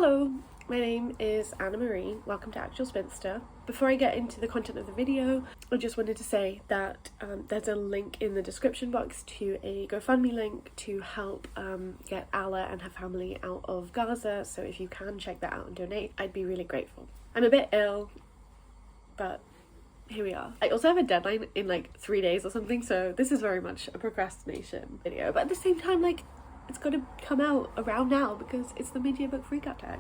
Hello, my name is Anna Marie. Welcome to Actual Spinster. Before I get into the content of the video, I just wanted to say that there's a link in the description box to a GoFundMe link to help get Ala and her family out of Gaza. So if you can check that out and donate, I'd be really grateful. I'm a bit ill, but here we are. I also have a deadline in like 3 days or something, so this is very much a procrastination video. But at the same time, like, it's got to come out around now because it's the mid-year book freakout tag,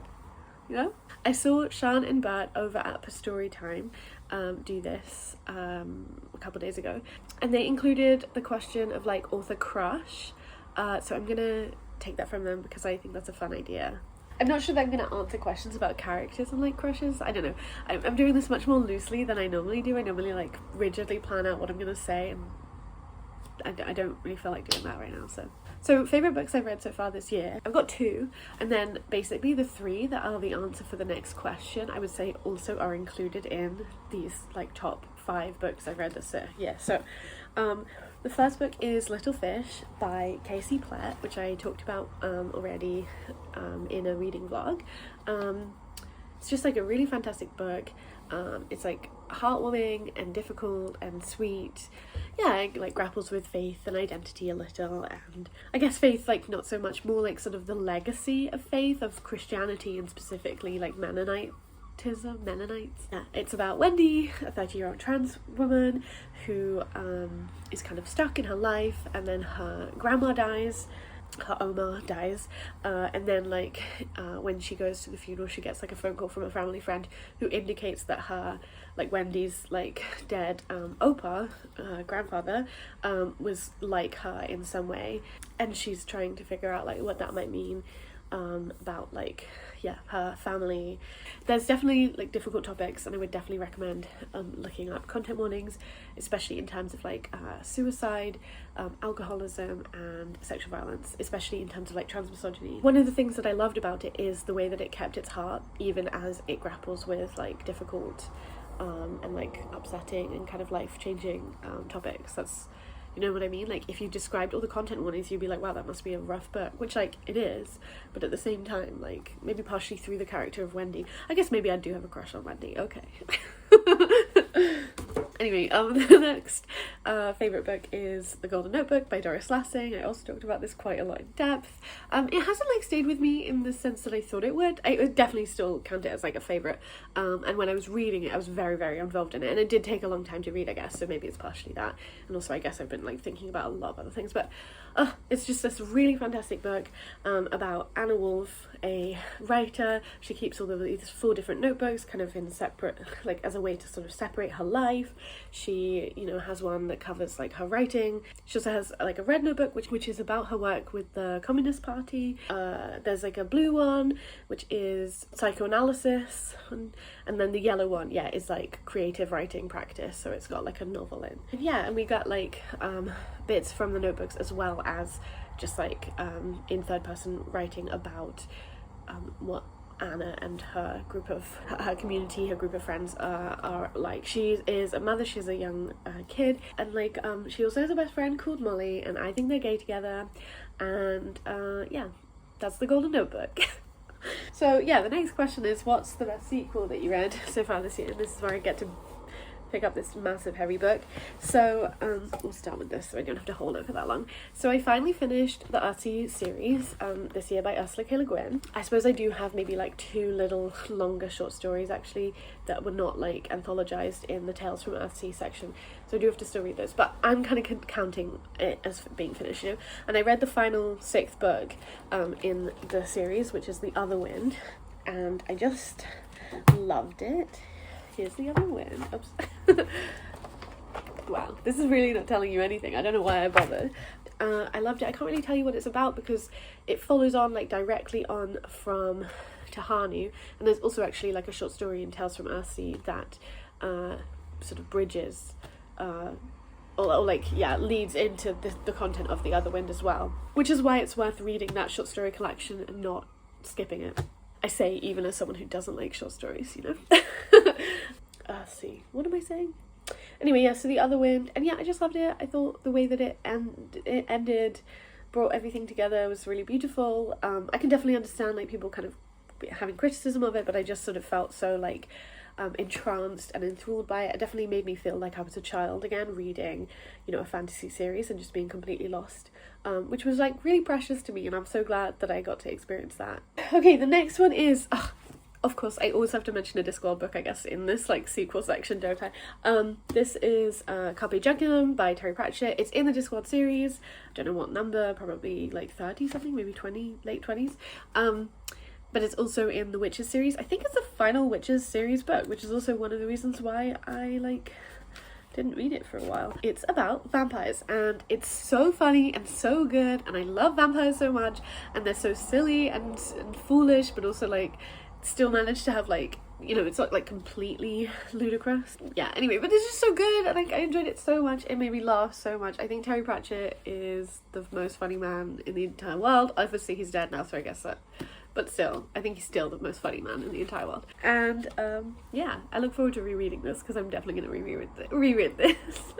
you know? I saw Sian and Bert over at Storytime do this a couple of days ago, and they included the question of like author crush, so I'm gonna take that from them because I think that's a fun idea. I'm not sure that I'm going to answer questions about characters and like crushes. I don't know. I'm doing this much more loosely than I normally do. I normally like rigidly plan out what I'm going to say, and I don't really feel like doing that right now. So favourite books I've read so far this year, I've got 2, and then basically the 3 that are the answer for the next question, I would say also are included in these like top 5 books I've read this year. So the first book is Little Fish by Casey Plett, which I talked about already in a reading vlog. It's just like a really fantastic book. It's like heartwarming and difficult and sweet. Yeah, it like grapples with faith and identity a little, and I guess faith like not so much, more like sort of the legacy of faith, of Christianity, and specifically like Mennonites. Yeah, it's about Wendy, a 30-year-old trans woman who is kind of stuck in her life, and then her grandma dies, her Oma dies, and then like when she goes to the funeral, she gets like a phone call from a family friend who indicates that her, like Wendy's like dead Opa, grandfather, was like her in some way, and she's trying to figure out like what that might mean about like her family. There's definitely like difficult topics, and I would definitely recommend looking up content warnings, especially in terms of like suicide, alcoholism, and sexual violence, especially in terms of like trans misogyny. One of the things that I loved about it is the way that it kept its heart even as it grapples with like difficult and like upsetting and kind of life-changing topics. That's, you know what I mean? Like, if you described all the content warnings, you'd be like, wow, that must be a rough book, which, like, it is. But at the same time, like, maybe partially through the character of Wendy. I guess maybe I do have a crush on Wendy. Okay. Anyway, the next favourite book is The Golden Notebook by Doris Lassing. I also talked about this quite a lot in depth. It hasn't, like, stayed with me in the sense that I thought it would. I would definitely still count it as, like, a favourite. And when I was reading it, I was very, very involved in it. And it did take a long time to read, I guess, so maybe it's partially that. And also, I guess I've been, like, thinking about a lot of other things. But it's just this really fantastic book about Anna Wolf, a writer. She keeps all of these 4 different notebooks kind of in separate, like, as a way to sort of separate her life. She, you know, has one that covers like her writing. She also has like a red notebook which is about her work with the Communist Party. There's like a blue one which is psychoanalysis, and then the yellow one, is like creative writing practice, so it's got like a novel in. And we got like bits from the notebooks as well as just like in third person writing about what Anna and her group of her community, her group of friends are like. She is a mother, she's a young kid, and like she also has a best friend called Molly, and I think they're gay together, and that's The Golden Notebook. So the next question is, what's the best sequel that you read so far this year? And this is where I get to pick up this massive heavy book. So we'll start with this so I don't have to hold it for that long. So I finally finished the Earthsea series this year by Ursula K. Le Guin. I suppose I do have maybe like 2 little longer short stories actually that were not like anthologized in the Tales from Earthsea section, so I do have to still read those, but I'm kind of counting it as being finished, you know. And I read the final 6th book in the series, which is The Other Wind, and I just loved it. Here's The Other Wind. Oops. Wow, this is really not telling you anything. I don't know why I bothered. I loved it. I can't really tell you what it's about because it follows on like directly on from Tahanu, and there's also actually like a short story in Tales from Earthsea that sort of bridges leads into the content of The Other Wind as well, which is why it's worth reading that short story collection and not skipping it. I say even as someone who doesn't like short stories, you know. See, what am I saying? Anyway, so The Other Wind, and I just loved it. I thought the way that it ended brought everything together was really beautiful. I can definitely understand like people kind of having criticism of it, but I just sort of felt so like entranced and enthralled by it. It definitely made me feel like I was a child again, reading, you know, a fantasy series and just being completely lost, which was like really precious to me, and I'm so glad that I got to experience that. Okay, the next one is, of course, I always have to mention a Discworld book, I guess, in this like sequel section, don't I? This is Carpe Jugulum by Terry Pratchett. It's in the Discworld series. I don't know what number, probably like 30 something, maybe 20, late 20s. But it's also in the Witches series. I think it's the final Witches series book, which is also one of the reasons why I like didn't read it for a while. It's about vampires, and it's so funny and so good, and I love vampires so much, and they're so silly and foolish, but also like still manage to have like, you know, it's not like completely ludicrous. Yeah, anyway, but it's just so good, and like I enjoyed it so much. It made me laugh so much. I think Terry Pratchett is the most funny man in the entire world. Obviously he's dead now, so I guess that, but still, I think he's still the most funny man in the entire world. And yeah, I look forward to rereading this, because I'm definitely going to reread this.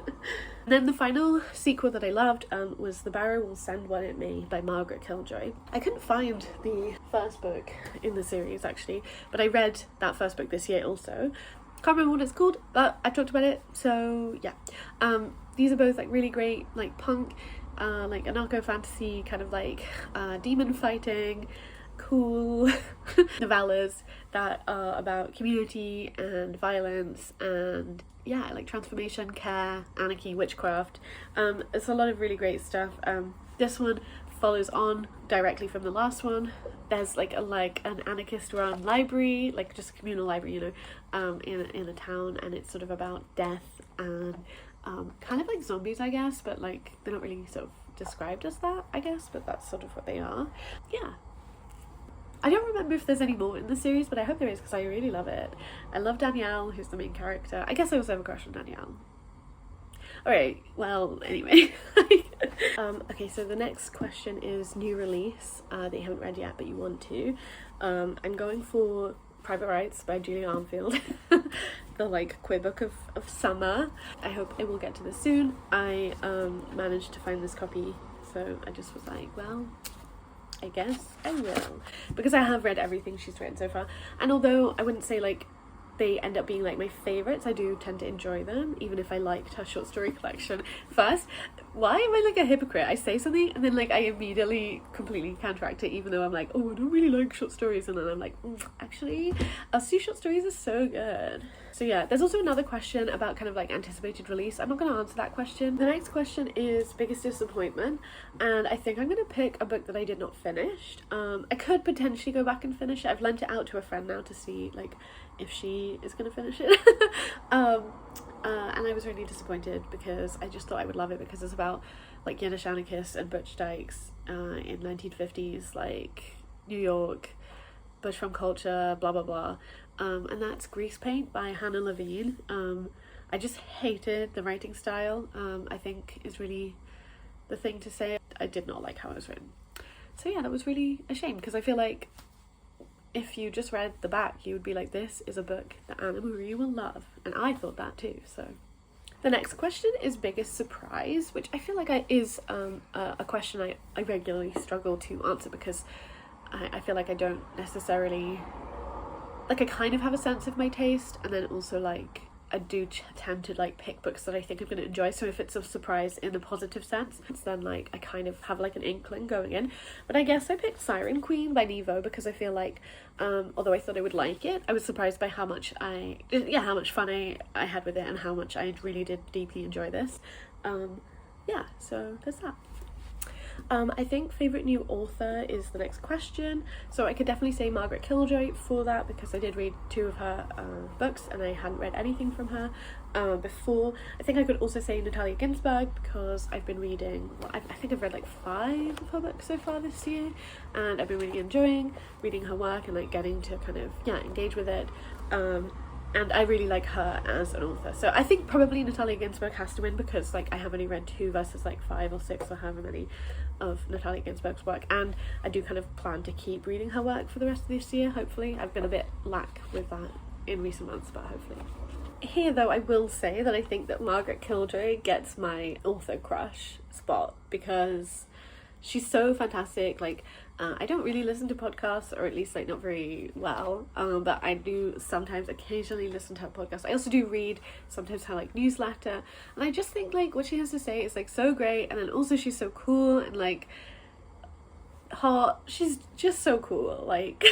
And then the final sequel that I loved was The Barrow Will Send What It May by Margaret Killjoy. I couldn't find the first book in the series actually, but I read that first book this year also. Can't remember what it's called, but I talked about it, so yeah. These are both like really great, like punk, like anarcho fantasy, kind of like demon fighting, cool novellas that are about community and violence and yeah, like transformation, care, anarchy, witchcraft. It's a lot of really great stuff. This one follows on directly from the last one. There's like an anarchist run library, like just a communal library, you know, in a town, and it's sort of about death and kind of like zombies, I guess, but like they're not really sort of described as that, I guess, but that's sort of what they are. Yeah, I don't remember if there's any more in the series, but I hope there is, because I really love it. I love Danielle, who's the main character. I guess I also have a crush on Danielle. Alright, well, anyway. Okay, so the next question is new release that you haven't read yet, but you want to. I'm going for Private Rights by Julia Armfield. The like queer book of summer. I hope I will get to this soon. I managed to find this copy, so I just was like, well, I guess I will, because I have read everything she's written so far, and although I wouldn't say like they end up being like my favourites, I do tend to enjoy them, even if I liked her short story collection first. Why am I like a hypocrite? I say something and then like I immediately completely counteract it, even though I'm like, oh, I don't really like short stories, and then I'm like, actually, Us short stories are so good. So yeah, there's also another question about kind of like anticipated release. I'm not going to answer that question. The next question is biggest disappointment, and I think I'm going to pick a book that I did not finish. I could potentially go back and finish it. I've lent it out to a friend now to see like if she is going to finish it. And I was really disappointed, because I just thought I would love it, because it's about like Yiddish anarchists and Butch Dykes in 1950s like New York, Bush from culture, blah blah blah. And that's Grease Paint by Hannah Levine. I just hated the writing style. I think is really the thing to say. I did not like how it was written. So yeah, that was really a shame, because I feel like if you just read the back, you would be like, this is a book that Anna Marie will love. And I thought that too, so. The next question is biggest surprise, which I feel like is a question I regularly struggle to answer, because I feel like I don't necessarily, like I kind of have a sense of my taste, and then also like I do tend to like pick books that I think I'm going to enjoy. So if it's a surprise in a positive sense, then like I kind of have like an inkling going in. But I guess I picked Siren Queen by Nevo, because I feel like although I thought I would like it, I was surprised by how much how much fun I had with it, and how much I really did deeply enjoy this. Yeah, so there's that. I think favourite new author is the next question, so I could definitely say Margaret Killjoy for that, because I did read 2 of her books and I hadn't read anything from her before. I think I could also say Natalia Ginzburg, because I've been reading, well, I think I've read like 5 of her books so far this year, and I've been really enjoying reading her work and like getting to kind of engage with it. And I really like her as an author. So I think probably Natalia Ginzburg has to win, because like I have only read 2 versus like 5 or 6 or however many of Natalia Ginzburg's work, and I do kind of plan to keep reading her work for the rest of this year, hopefully. I've been a bit lack with that in recent months, but hopefully. Here though, I will say that I think that Margaret Killjoy gets my author crush spot, because she's so fantastic. Like I don't really listen to podcasts, or at least like not very well, but I do sometimes occasionally listen to her podcast. I also do read sometimes her like newsletter, and I just think like what she has to say is like so great, and then also she's so cool and like hot. She's just so cool, like.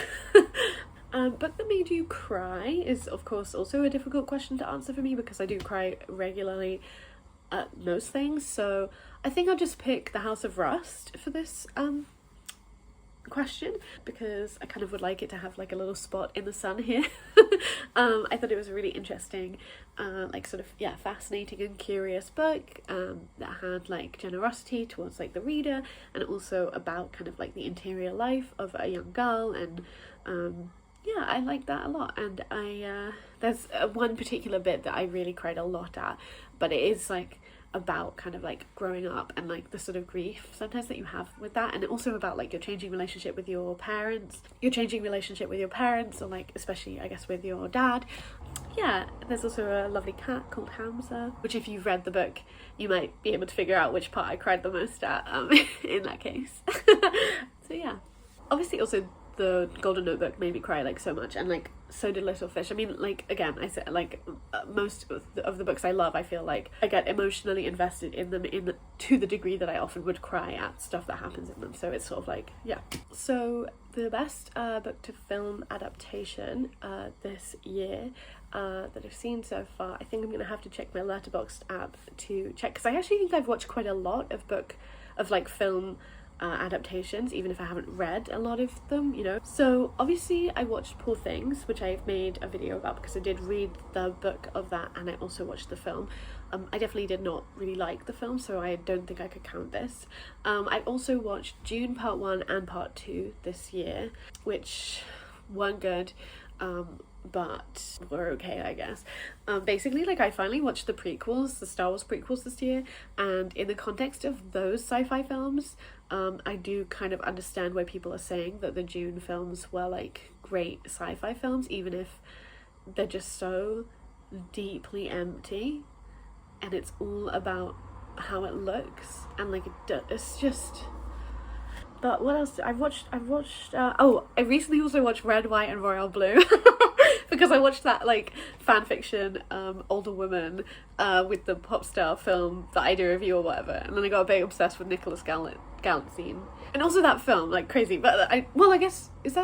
Book that made you cry is of course also a difficult question to answer for me, because I do cry regularly at most things, so I think I'll just pick The House of Rust for this question, because I kind of would like it to have like a little spot in the sun here. I thought it was a really interesting like sort of fascinating and curious book that had like generosity towards like the reader, and also about kind of like the interior life of a young girl, and I like that a lot. And I there's one particular bit that I really cried a lot at, but it is like about kind of like growing up and like the sort of grief sometimes that you have with that, and also about like your changing relationship with your parents, or like especially I guess with your dad. There's also a lovely cat called Hamza, which if you've read the book you might be able to figure out which part I cried the most at in that case. So yeah, obviously also the Golden Notebook made me cry like so much, and like so did Little Fish. I mean, like again, I said like most of the books I love, I feel like I get emotionally invested in them to the degree that I often would cry at stuff that happens in them. So it's sort of like So the best book to film adaptation this year that I've seen so far, I think I'm gonna have to check my Letterboxd app to check, because I actually think I've watched quite a lot of like film adaptations, even if I haven't read a lot of them, you know. So obviously I watched Poor Things, which I've made a video about because I did read the book of that and I also watched the film. I definitely did not really like the film, so I don't think I could count this. I also watched Dune Part 1 and Part 2 this year, which weren't good, but were okay, I guess. Basically, like, I finally watched the prequels, the Star Wars prequels this year, and in the context of those sci-fi films, I do kind of understand why people are saying that the Dune films were like great sci-fi films, even if they're just so deeply empty and it's all about how it looks, and like it's just. But what else? I recently also watched Red, White and Royal Blue because I watched that like fan fiction older woman with the pop star film that I do review or whatever, and then I got a bit obsessed with Nicholas Galitzine, and also that film like crazy. But I guess is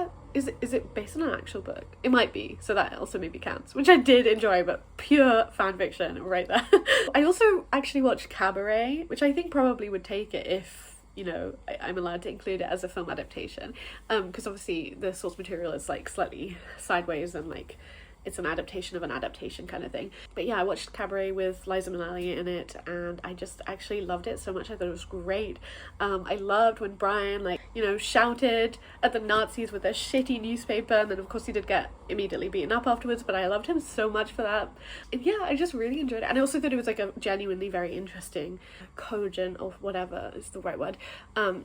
it based on an actual book? It might be, so that also maybe counts, which I did enjoy, but pure fan fiction right there. I also actually watched Cabaret, which I think probably would take it if, you know, I'm allowed to include it as a film adaptation, because obviously the source material is like slightly sideways and like it's an adaptation of an adaptation kind of thing. But yeah, I watched Cabaret with Liza Minnelli in it, and I just actually loved it so much. I thought it was great. I loved when Brian, like, you know, shouted at the Nazis with a shitty newspaper, and then of course he did get immediately beaten up afterwards, but I loved him so much for that. And yeah, I just really enjoyed it, and I also thought it was like a genuinely very interesting, cogent, or whatever is the right word,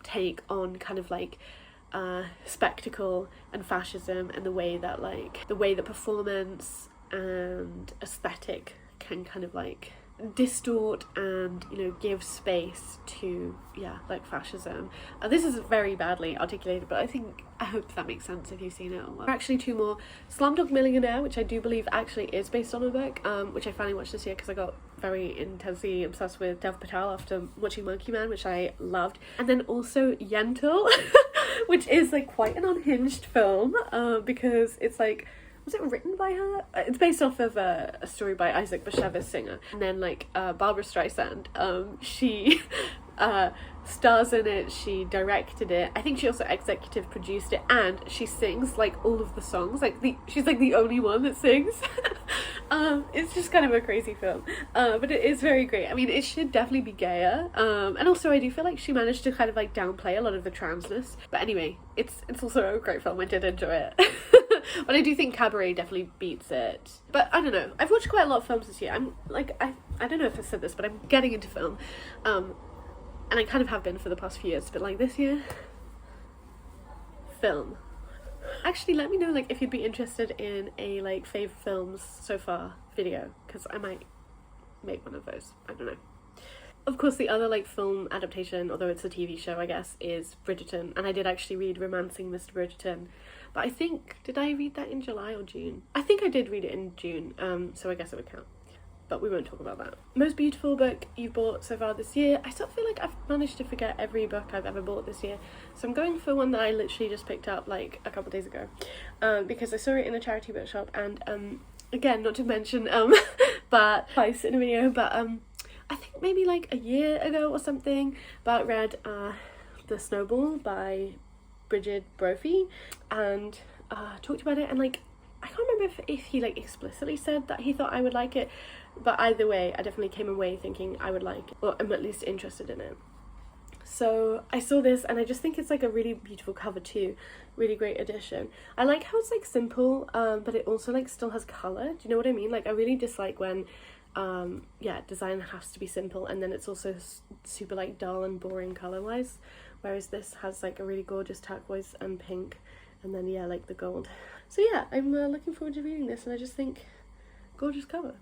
take on kind of like spectacle and fascism, and the way that performance and aesthetic can kind of like distort and, you know, give space to like fascism. This is very badly articulated, but I hope that makes sense if you've seen it. Actually, two more. Slumdog Millionaire, which I do believe actually is based on a book, which I finally watched this year because I got very intensely obsessed with Dev Patel after watching Monkey Man, which I loved. And then also Yentl, which is like quite an unhinged film, because it's like, was it written by her? It's based off of a story by Isaac Bashevis Singer, and then like Barbara Streisand, she stars in it, she directed it, I think she also executive produced it, and she sings like all of the songs, like she's like the only one that sings. It's just kind of a crazy film, but it is very great. I mean, it should definitely be gayer, and also I do feel like she managed to kind of like downplay a lot of the transness, but anyway, it's also a great film. I did enjoy it. But I do think Cabaret definitely beats it. But I don't know, I've watched quite a lot of films this year. I'm like, I don't know if I said this, but I'm getting into film, and I kind of have been for the past few years, but like this year, film. Actually, let me know like if you'd be interested in a like fave films so far video, because I might make one of those. I don't know. Of course, the other like film adaptation, although it's a TV show, I guess, is Bridgerton, and I did actually read Romancing Mr. Bridgerton, but I think, did I read that in July or June? I think I did read it in June, so I guess it would count. But we won't talk about that. Most beautiful book you've bought so far this year. I still feel like I've managed to forget every book I've ever bought this year, so I'm going for one that I literally just picked up like a couple days ago, because I saw it in a charity bookshop, and again, not to mention but twice in a video, but I think maybe like a year ago or something, but read The Snowball by Brigid Brophy, and talked about it, and like I can't remember if he like explicitly said that he thought I would like it, but either way I definitely came away thinking I would like it, or I'm at least interested in it. So I saw this and I just think it's like a really beautiful cover too, really great addition. I like how it's like simple, but it also like still has colour, do you know what I mean? Like I really dislike when design has to be simple and then it's also super like dull and boring colour wise, whereas this has like a really gorgeous turquoise and pink, and then yeah, like the gold. So yeah, I'm looking forward to reading this, and I just think gorgeous cover.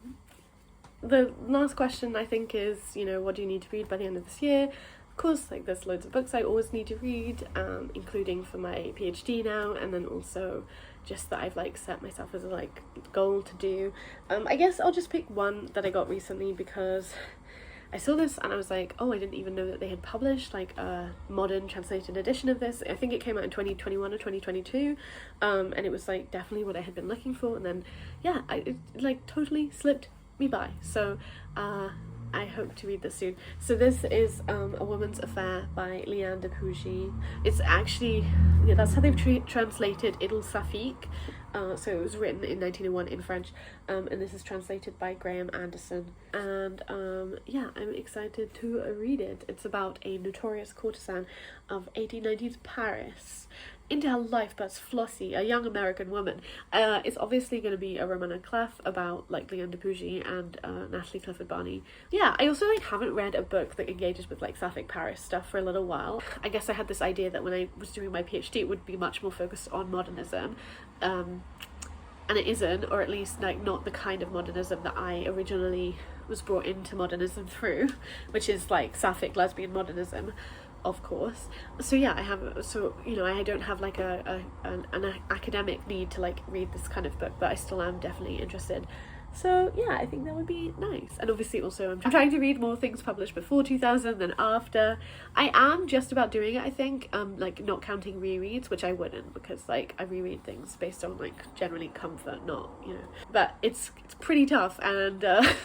The last question I think is, you know, what do you need to read by the end of this year? Of course, like there's loads of books I always need to read, including for my PhD now, and then also just that I've like set myself as a like goal to do. I guess I'll just pick one that I got recently because I saw this and I was like, oh, I didn't even know that they had published like a modern translated edition of this. I think it came out in 2021 or 2022, and it was like definitely what I had been looking for, and then yeah, it like totally slipped me by. So I hope to read this soon. So this is A Woman's Affair by Liane de Pougy. It's actually, yeah, that's how they've translated Idil Safik. So it was written in 1901 in French, and this is translated by Graham Anderson, and yeah, I'm excited to read it. It's about a notorious courtesan of 1890s Paris. Into her life bursts Flossie, a young American woman. It's obviously going to be a roman à clef about like Liane de Pougy and Natalie Clifford Barney. Yeah, I also like haven't read a book that engages with like Sapphic Paris stuff for a little while. I guess I had this idea that when I was doing my PhD it would be much more focused on modernism, and it isn't, or at least like not the kind of modernism that I originally was brought into modernism through, which is like Sapphic lesbian modernism, of course. So yeah, I don't have like an academic need to like read this kind of book, but I still am definitely interested. So yeah, I think that would be nice. And obviously also I'm trying to read more things published before 2000 than after. I am just about doing it, I think, like not counting rereads, which I wouldn't, because like I reread things based on like generally comfort, not, you know, but it's pretty tough, and I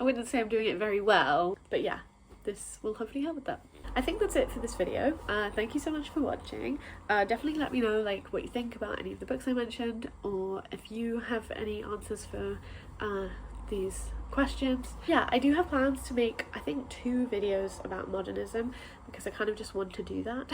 wouldn't say I'm doing it very well, but yeah, this will hopefully help with that. I think that's it for this video. Thank you so much for watching. Definitely let me know like what you think about any of the books I mentioned, or if you have any answers for these questions. Yeah, I do have plans to make, I think, 2 videos about modernism, because I kind of just want to do that.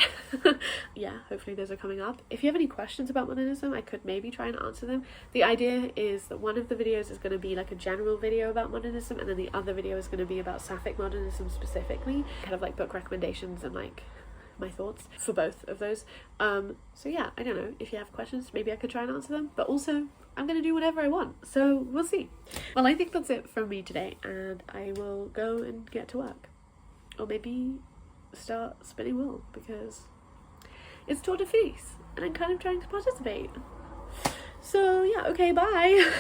Yeah, hopefully those are coming up. If you have any questions about modernism, I could maybe try and answer them. The idea is that one of the videos is going to be like a general video about modernism, and then the other video is going to be about Sapphic modernism specifically, kind of like book recommendations and like my thoughts for both of those. So yeah, I don't know, if you have questions maybe I could try and answer them, but also I'm gonna do whatever I want, so we'll see. Well, I think that's it from me today, and I will go and get to work, or maybe start spinning wool, because it's Tour de Fleece and I'm kind of trying to participate. So yeah, okay, bye.